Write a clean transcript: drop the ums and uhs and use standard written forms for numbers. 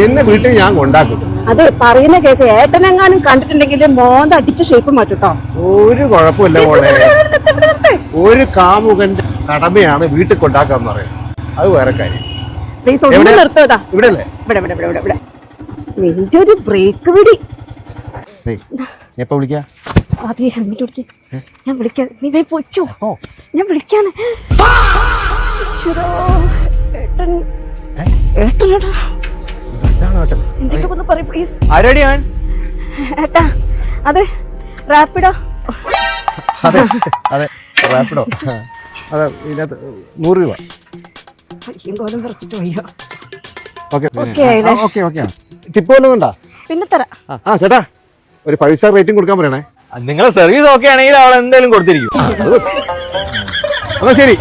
എന്നെ വീട്ടിൽ ഞാൻ കൊണ്ടാക്കും. അതെ പറയുന്ന കേക്ക് ഏട്ടനെങ്ങാനും കണ്ടിട്ടുണ്ടെങ്കിൽ മോന്ത അടിച്ച ഷേപ്പ് മാറ്റൂട്ടോ. ഒരു കുഴപ്പമില്ല മോളെ. ഒരു കാമുകന്റെ കടമയാണ് വീട്ടിൽ കൊണ്ടാക്കാന്ന് പറയുന്നത്. അത് വേറെ കാര്യം. ഇവിടെ അല്ലേ? നിന്റെ ഒരു ബ്രേക്ക് പിടി. എപ്പ വിളിക്കാ? അതെ ഹെൽമെറ്റ് ഓടിക്ക്. ഞാൻ വിളിക്കാം, നീ വേ പോയിക്കോ. ഞാൻ വിളിക്കാണ്. എന്തെങ്കിലും ഒന്ന് പറയ് പ്ലീസ്. ഏട്ടാ അതെ റാപ്പിഡോ. അതെ അതെ റാപ്പിഡോ. അതെ ഇതിനകത്ത് 100 രൂപ. കോലം പറിച്ചിട്ട് വയ്യോ. ടിപ്പ് വല്ലതും ഉണ്ടോ? പിന്നെ തരാം. ആ ചേട്ടാ ഒരു 5 സ്റ്റാർ റേറ്റിംഗ് കൊടുക്കാൻ പറയണേ. നിങ്ങളെ സർവീസ് ഓക്കെ ആണെങ്കിൽ അവൾ എന്തായാലും കൊടുത്തിരിക്കും. എന്നാ ശരി.